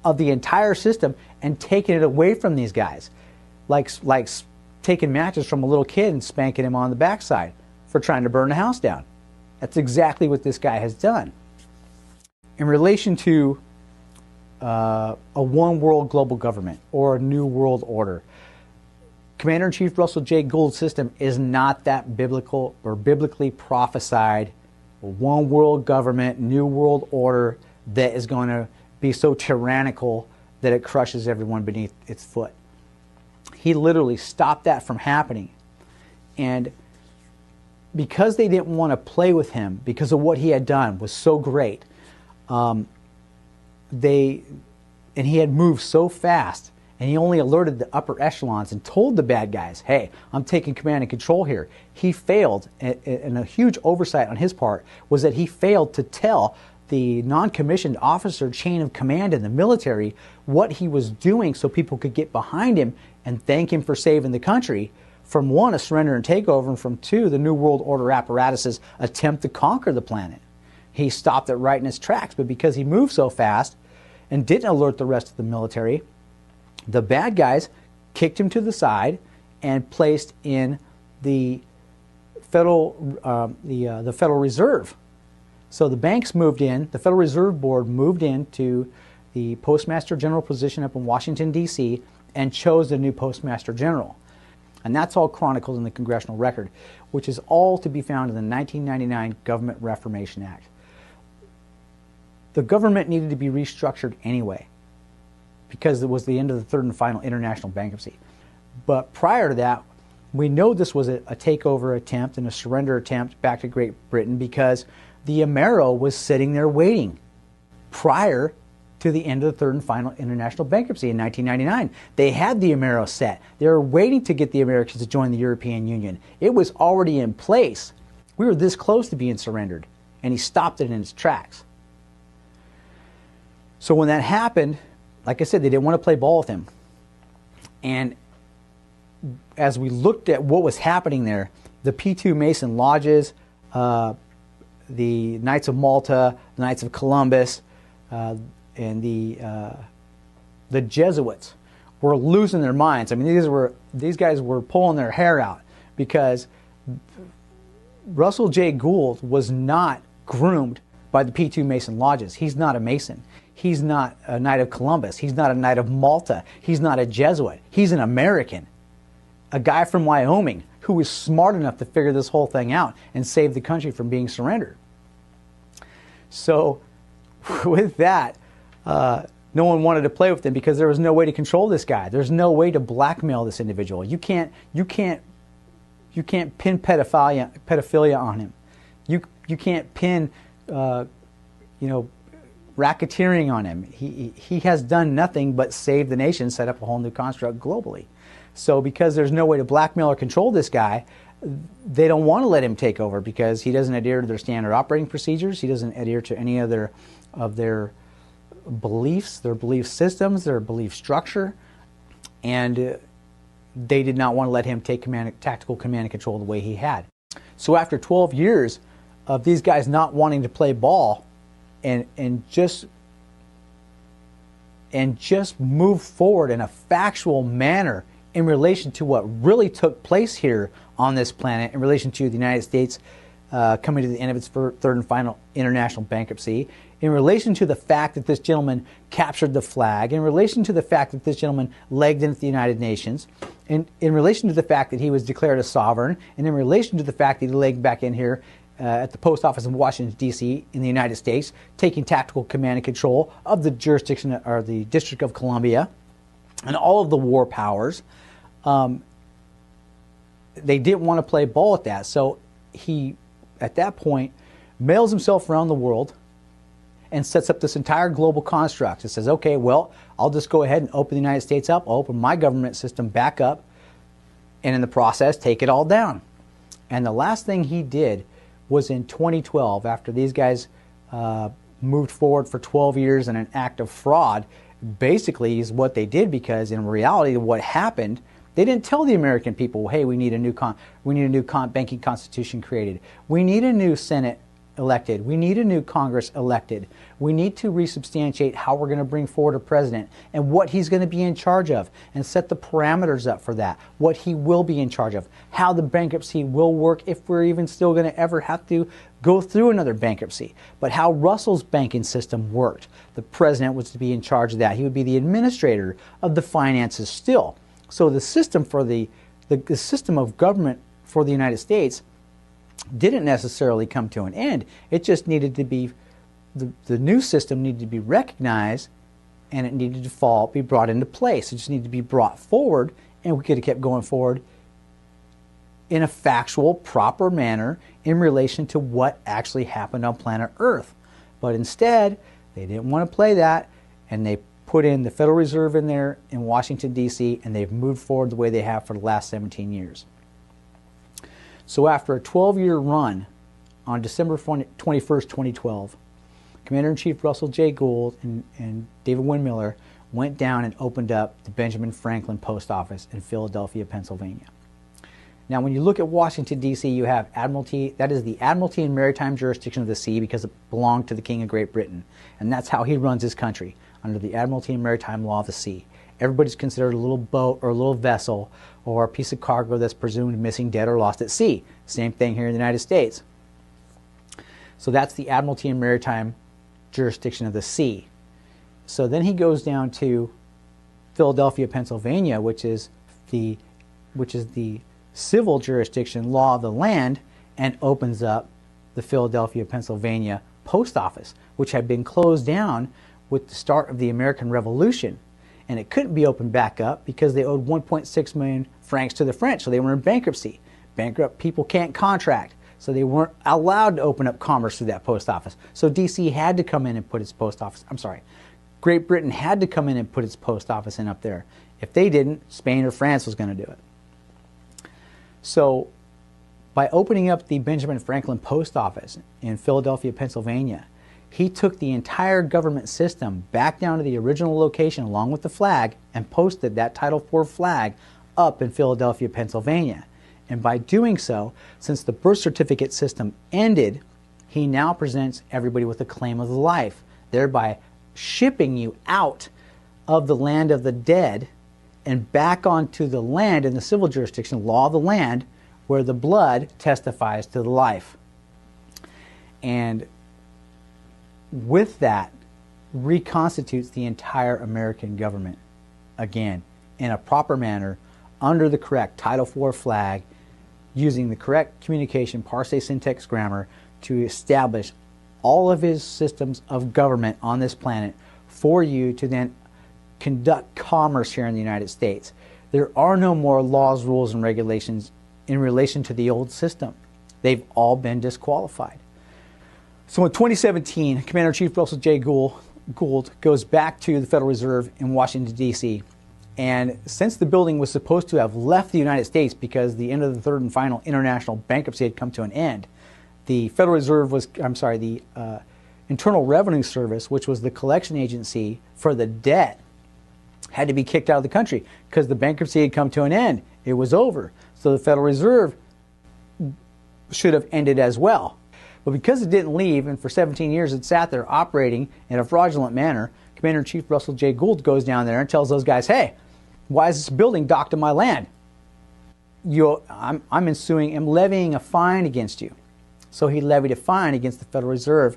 Speaker 2: of the entire system and taking it away from these guys, like taking matches from a little kid and spanking him on the backside for trying to burn the house down. That's exactly what this guy has done. In relation to a one world global government or a new world order, Commander-in-Chief Russel J. Gould's system is not that biblical or biblically prophesied one world government, new world order that is going to be so tyrannical that it crushes everyone beneath its foot. He literally stopped that from happening. And because they didn't want to play with him, because of what he had done was so great, and he had moved so fast, and he only alerted the upper echelons and told the bad guys, hey, I'm taking command and control here. He failed, and a huge oversight on his part was that he failed to tell the non-commissioned officer chain of command in the military what he was doing so people could get behind him and thank him for saving the country from, one, a surrender and takeover, and from, two, the New World Order apparatus's attempt to conquer the planet. He stopped it right in his tracks, but because he moved so fast and didn't alert the rest of the military, The bad guys kicked him to the side and placed in the Federal Reserve. So the banks moved in, the Federal Reserve Board moved into the Postmaster General position up in Washington, D.C., and chose the new Postmaster General. And that's all chronicled in the Congressional Record, which is all to be found in the 1999 Government Reformation Act. The government needed to be restructured anyway, because it was the end of the third and final international bankruptcy. But prior to that, we know this was a takeover attempt and a surrender attempt back to Great Britain, because the Amero was sitting there waiting prior to the end of the third and final international bankruptcy in 1999. They had the Amero set. They were waiting to get the Americans to join the European Union. It was already in place. We were this close to being surrendered, and he stopped it in its tracks. So when that happened, like I said, they didn't want to play ball with him. And as we looked at what was happening there, the P2 Mason lodges, the Knights of Malta, the Knights of Columbus, and the Jesuits were losing their minds. I mean, these guys were pulling their hair out, because Russel J. Gould was not groomed by the P2 Mason lodges. He's not a Mason. He's not a Knight of Columbus. He's not a Knight of Malta. He's not a Jesuit. He's an American, a guy from Wyoming who was smart enough to figure this whole thing out and save the country from being surrendered. So with that, no one wanted to play with him, because there was no way to control this guy. There's no way to blackmail this individual. You can't pin pedophilia on him. You can't pin racketeering on him. He has done nothing but save the nation, set up a whole new construct globally. So because there's no way to blackmail or control this guy, they don't want to let him take over, because he doesn't adhere to their standard operating procedures. He doesn't adhere to any of their beliefs, their belief systems, their belief structure, and they did not want to let him take tactical command and control the way he had. So after 12 years of these guys not wanting to play ball and just move forward in a factual manner in relation to what really took place here on this planet, in relation to the United States coming to the end of its third and final international bankruptcy, in relation to the fact that this gentleman captured the flag, in relation to the fact that this gentleman legged into the United Nations, in relation to the fact that he was declared a sovereign, and in relation to the fact that he legged back in here at the post office in Washington, D.C. in the United States, taking tactical command and control of the jurisdiction, or the District of Columbia, and all of the war powers. They didn't want to play ball at that. So he, at that point, mails himself around the world and sets up this entire global construct. It says, okay, well, I'll just go ahead and open the United States up. I'll open my government system back up, and in the process, take it all down. And the last thing he did was in 2012, after these guys moved forward for 12 years in an act of fraud. Basically is what they did, because in reality what happened, they didn't tell the American people, hey, we need a new banking constitution created. We need a new Senate elected. We need a new Congress elected. We need to resubstantiate how we're going to bring forward a president and what he's going to be in charge of, and set the parameters up for that, what he will be in charge of, how the bankruptcy will work, if we're even still going to ever have to go through another bankruptcy, but how Russell's banking system worked. The president was to be in charge of that. He would be the administrator of the finances still. So the system for the system of government for the United States didn't necessarily come to an end. It just needed to be, the new system needed to be recognized, and it needed to be brought into place. It just needed to be brought forward, and we could have kept going forward in a factual, proper manner in relation to what actually happened on planet Earth. But instead, they didn't want to play that, and they put in the Federal Reserve in there in Washington, D.C., and they've moved forward the way they have for the last 17 years. So after a 12-year run, on December 21st, 2012, Commander-in-Chief Russel J. Gould and David Wynn-Miller went down and opened up the Benjamin Franklin Post Office in Philadelphia, Pennsylvania. Now, when you look at Washington, D.C., you have Admiralty. That is the Admiralty and Maritime Jurisdiction of the Sea, because it belonged to the King of Great Britain. And that's how he runs his country, under the Admiralty and Maritime Law of the Sea. everybody's considered a little boat or a little vessel or a piece of cargo that's presumed missing, dead, or lost at sea. Same thing here in the United States. So that's the Admiralty and Maritime jurisdiction of the sea. So then he goes down to Philadelphia, Pennsylvania, which is the civil jurisdiction, law of the land, and opens up the Philadelphia, Pennsylvania post office, which had been closed down with the start of the American Revolution. And it couldn't be opened back up because they owed 1.6 million francs to the French, so they were in bankruptcy. Bankrupt people can't contract, so they weren't allowed to open up commerce through that post office. So D.C. had to come in and put its post office, Great Britain had to come in and put its post office in up there. If they didn't, Spain or France was going to do it. So by opening up the Benjamin Franklin post office in Philadelphia, Pennsylvania, he took the entire government system back down to the original location along with the flag and posted that Title IV flag up in Philadelphia, Pennsylvania. And by doing so, since the birth certificate system ended, he now presents everybody with a claim of life, thereby shipping you out of the land of the dead and back onto the land in the civil jurisdiction, law of the land, where the blood testifies to the life. And with that, reconstitutes the entire American government again in a proper manner under the correct Title IV flag, using the correct communication, parse, syntax, grammar to establish all of his systems of government on this planet for you to then conduct commerce here in the United States. There are no more laws, rules, and regulations in relation to the old system. They've all been disqualified. So in 2017, Commander-in-Chief Russel J. Gould goes back to the Federal Reserve in Washington, D.C. And since the building was supposed to have left the United States because the end of the third and final international bankruptcy had come to an end, the Federal Reserve was, the Internal Revenue Service, which was the collection agency for the debt, had to be kicked out of the country because the bankruptcy had come to an end. It was over. So the Federal Reserve should have ended as well. But because it didn't leave, and for 17 years it sat there operating in a fraudulent manner, Commander-in-Chief Russel J. Gould goes down there and tells those guys, hey, why is this building docked on my land? I'm levying a fine against you. So he levied a fine against the Federal Reserve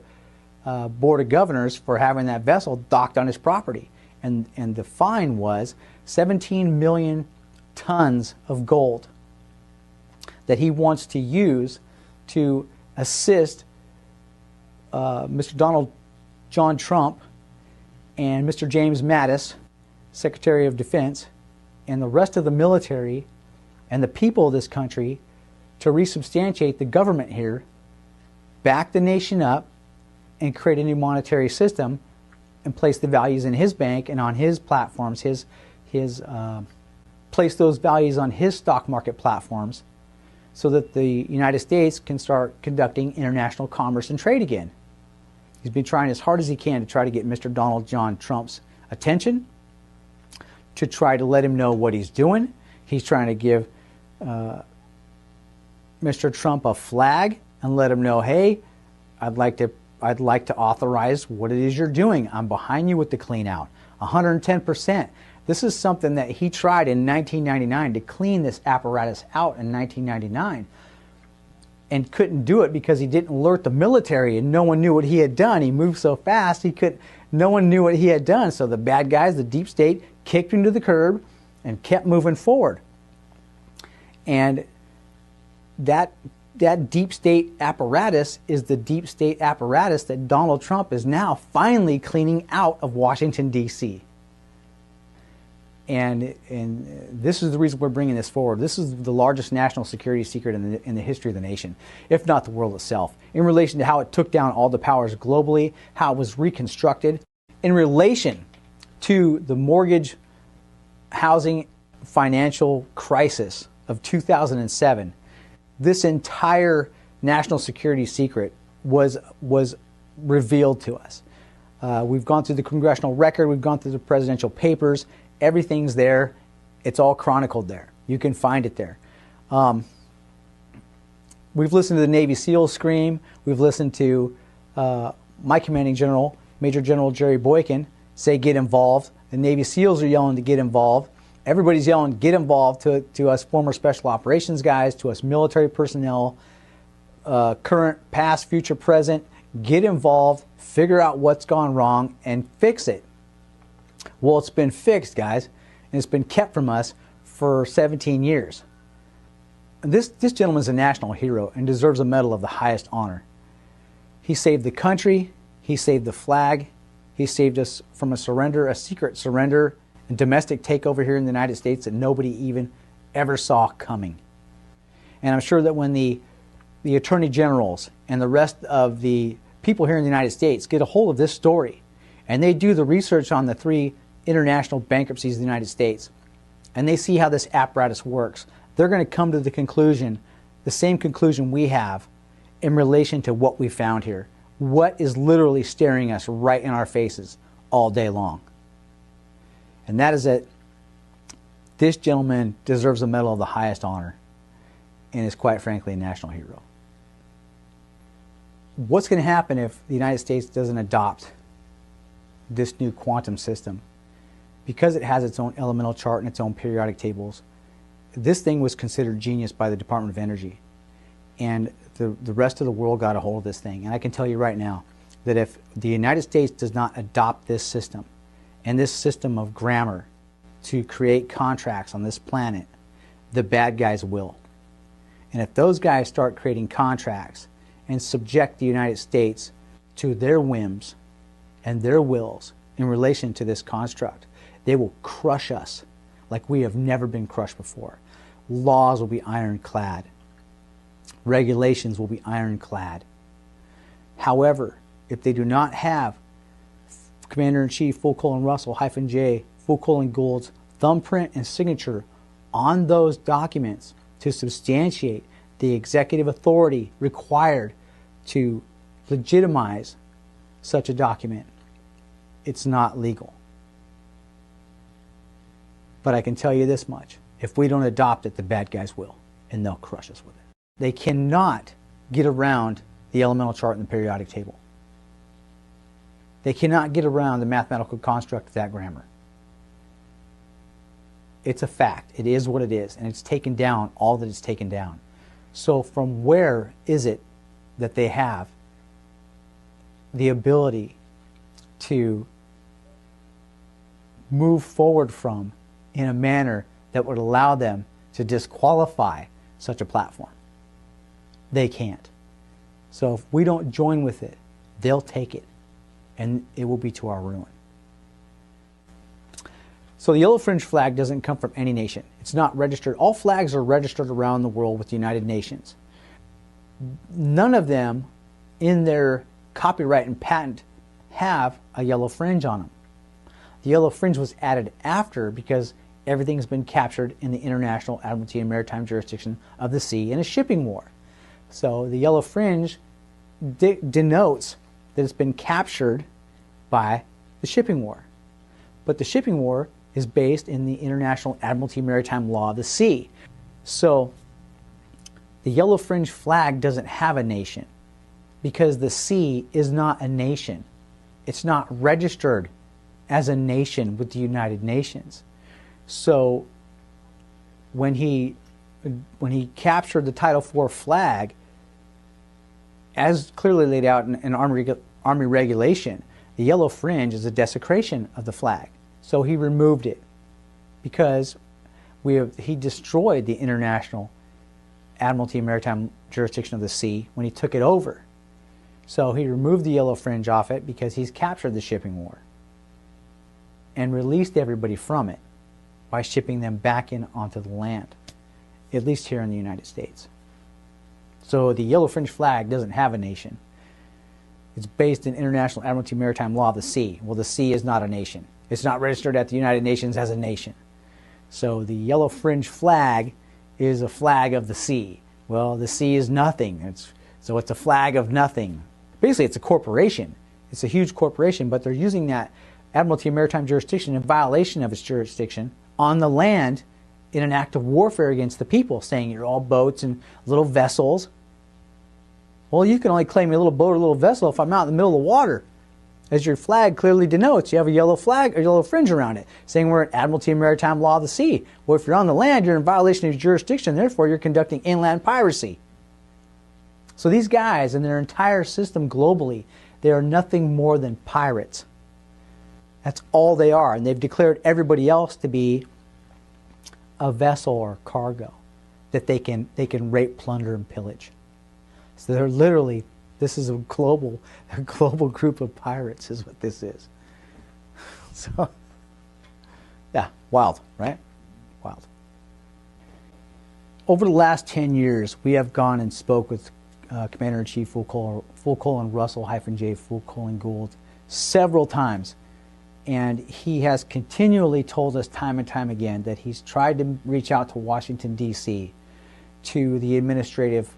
Speaker 2: Board of Governors for having that vessel docked on his property. And the fine was 17 million tons of gold that he wants to use to assist Mr. Donald John Trump and Mr. James Mattis, Secretary of Defense, and the rest of the military and the people of this country to resubstantiate the government here, back the nation up, and create a new monetary system and place the values in his bank and on his platforms, place those values on his stock market platforms so that the United States can start conducting international commerce and trade again. He's been trying as hard as he can to try to get Mr. Donald John Trump's attention, to try to let him know what he's doing. He's trying to give Mr. Trump a flag and let him know, hey, I'd like to authorize what it is you're doing. I'm behind you with the clean out. 110%. This is something that he tried in 1999 to clean this apparatus out in 1999 and couldn't do it because he didn't alert the military and no one knew what he had done. He moved so fast no one knew what he had done. So the bad guys, the deep state, kicked him to the curb and kept moving forward. And that deep state apparatus is the deep state apparatus that Donald Trump is now finally cleaning out of Washington, D.C. And this is the reason we're bringing this forward. This is the largest national security secret in the history of the nation, if not the world itself, in relation to how it took down all the powers globally, how it was reconstructed, in relation to the mortgage, housing, financial crisis of 2007. This entire national security secret was revealed to us. We've gone through the congressional record, we've gone through the presidential papers. Everything's there. It's all chronicled there. You can find it there. We've listened to the Navy SEALs scream. We've listened to my commanding general, Major General Jerry Boykin, say get involved. The Navy SEALs are yelling to get involved. Everybody's yelling, get involved, to us former special operations guys, to us military personnel, current, past, future, present. Get involved, figure out what's gone wrong, and fix it. Well, it's been fixed, guys, and it's been kept from us for 17 years. This gentleman's a national hero and deserves a medal of the highest honor. He saved the country, he saved the flag, he saved us from a surrender, a secret surrender, and domestic takeover here in the United States that nobody even ever saw coming. And I'm sure that when the attorney generals and the rest of the people here in the United States get a hold of this story, and they do the research on the 3 international bankruptcies of the United States, and they see how this apparatus works, they're going to come to the conclusion, the same conclusion we have in relation to what we found here. What is literally staring us right in our faces all day long. And that is that this gentleman deserves a medal of the highest honor and is quite frankly a national hero. What's going to happen if the United States doesn't adopt this new quantum system? Because it has its own elemental chart and its own periodic tables, this thing was considered genius by the Department of Energy. And the rest of the world got a hold of this thing. And I can tell you right now that if the United States does not adopt this system and this system of grammar to create contracts on this planet, the bad guys will. And if those guys start creating contracts and subject the United States to their whims and their wills in relation to this construct, they will crush us like we have never been crushed before. Laws will be ironclad. Regulations will be ironclad. However, if they do not have Commander-in-Chief Russel -J Gould's thumbprint and signature on those documents to substantiate the executive authority required to legitimize such a document, it's not legal. But I can tell you this much. If we don't adopt it, the bad guys will, and they'll crush us with it. They cannot get around the elemental chart and the periodic table. They cannot get around the mathematical construct of that grammar. It's a fact. It is what it is, and it's taken down all that it's taken down. So from where is it that they have the ability to move forward from in a manner that would allow them to disqualify such a platform? They can't. So if we don't join with it, they'll take it, and it will be to our ruin. So the yellow fringe flag doesn't come from any nation. It's not registered. All flags are registered around the world with the United Nations. None of them in their copyright and patent have a yellow fringe on them. The yellow fringe was added after because everything's been captured in the international admiralty and maritime jurisdiction of the sea in a shipping war. So the yellow fringe denotes that it's been captured by the shipping war. But the shipping war is based in the international admiralty maritime law of the sea. So the yellow fringe flag doesn't have a nation because the sea is not a nation. It's not registered as a nation with the United Nations. So when he captured the Title IV flag, as clearly laid out in Army regulation, the yellow fringe is a desecration of the flag. So he removed it because he destroyed the international admiralty and maritime jurisdiction of the sea when he took it over. So he removed the yellow fringe off it because he's captured the shipping war and released everybody from it by shipping them back in onto the land, at least here in the United States. So the yellow fringe flag doesn't have a nation. It's based in international admiralty maritime law of the sea. Well, the sea is not a nation. It's not registered at the United Nations as a nation. So the yellow fringe flag is a flag of the sea. Well, the sea is nothing. So it's a flag of nothing. Basically, it's a corporation. It's a huge corporation, but they're using that admiralty and maritime jurisdiction in violation of its jurisdiction on the land in an act of warfare against the people, saying you're all boats and little vessels. Well, you can only claim a little boat or a little vessel if I'm out in the middle of the water. as your flag clearly denotes. You have a yellow flag or yellow fringe around it, saying we're an Admiralty and Maritime Law of the Sea. Well, if you're on the land, you're in violation of your jurisdiction, therefore you're conducting inland piracy. So these guys and their entire system globally, they are nothing more than pirates. That's all they are, and they've declared everybody else to be a vessel or cargo that they can rape, plunder, and pillage. So they're literally, this is a global group of pirates is what this is. So, yeah, wild, right? Wild. Over the last 10 years, we have gone and spoke with Commander-in-Chief full-colon Russel-J. full-colon Gould several times. And he has continually told us time and time again that he's tried to reach out to Washington, D.C., to the administrative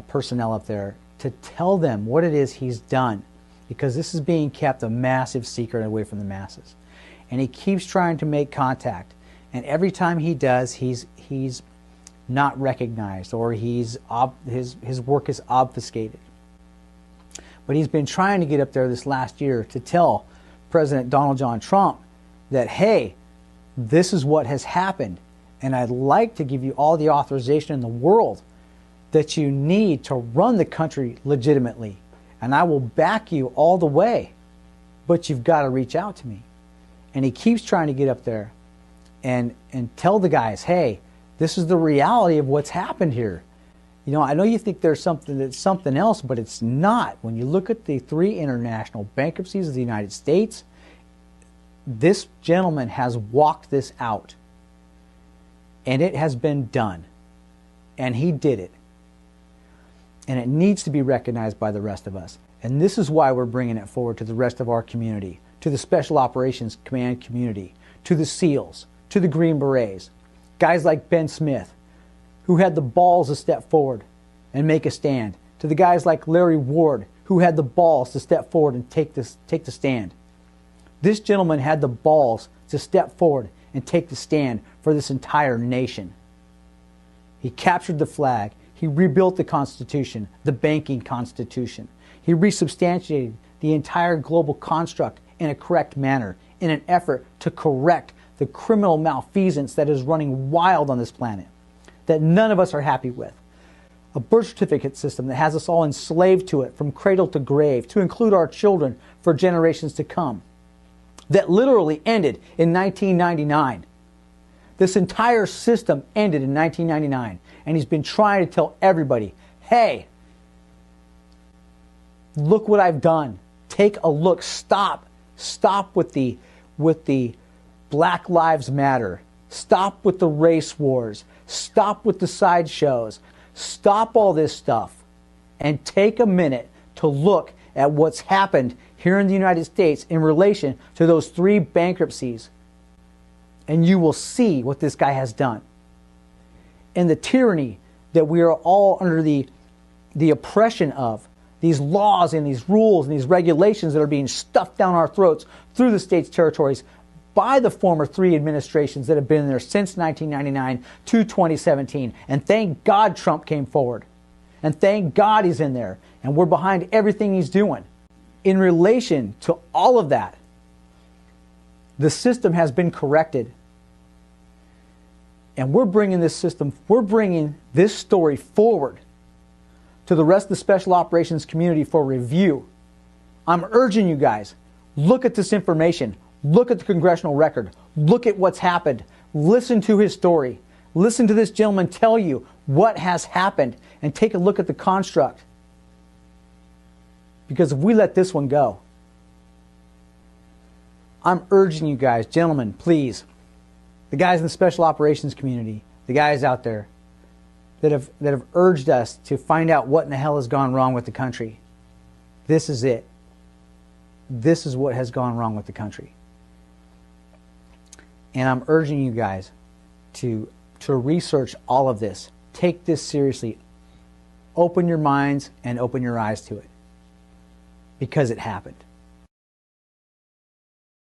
Speaker 2: personnel up there to tell them what it is he's done, because this is being kept a massive secret away from the masses. And he keeps trying to make contact, and every time he does, he's not recognized, or his work is obfuscated. But he's been trying to get up there this last year to tell President Donald John Trump that, hey, this is what has happened, and I'd like to give you all the authorization in the world that you need to run the country legitimately, and I will back you all the way, but you've got to reach out to me. And he keeps trying to get up there and tell the guys, hey, this is the reality of what's happened here. You know, I know you think there's something else, but it's not. When you look at the 3 international bankruptcies of the United States, this gentleman has walked this out. And it has been done. And he did it. And it needs to be recognized by the rest of us. And this is why we're bringing it forward to the rest of our community, to the Special Operations Command community, to the SEALs, to the Green Berets, guys like Ben Smith, who had the balls to step forward and make a stand, to the guys like Larry Ward, who had the balls to step forward and take the stand. This gentleman had the balls to step forward and take the stand for this entire nation. He captured the flag. He rebuilt the Constitution, the banking Constitution. He resubstantiated the entire global construct in a correct manner in an effort to correct the criminal malfeasance that is running wild on this planet, that none of us are happy with. A birth certificate system that has us all enslaved to it from cradle to grave, to include our children for generations to come, that literally ended in 1999. This entire system ended in 1999, and he's been trying to tell everybody, hey, look what I've done. Take a look. Stop with the Black Lives Matter. Stop with the race wars. Stop with the sideshows. Stop all this stuff and take a minute to look at what's happened here in the United States in relation to those 3 bankruptcies. And you will see what this guy has done. And the tyranny that we are all under the oppression of, these laws and these rules and these regulations that are being stuffed down our throats through the state's territories by the former 3 administrations that have been there since 1999 to 2017. And thank God Trump came forward. And thank God he's in there. And we're behind everything he's doing. In relation to all of that, the system has been corrected. And we're bringing this story forward to the rest of the Special Operations community for review. I'm urging you guys, look at this information. Look at the congressional record. Look at what's happened. Listen to his story. Listen to this gentleman tell you what has happened, and take a look at the construct. Because if we let this one go, I'm urging you guys, gentlemen, please, the guys in the Special Operations community, the guys out there that have urged us to find out what in the hell has gone wrong with the country, this is it. This is what has gone wrong with the country. And I'm urging you guys to research all of this. Take this seriously. Open your minds and open your eyes to it. Because it happened.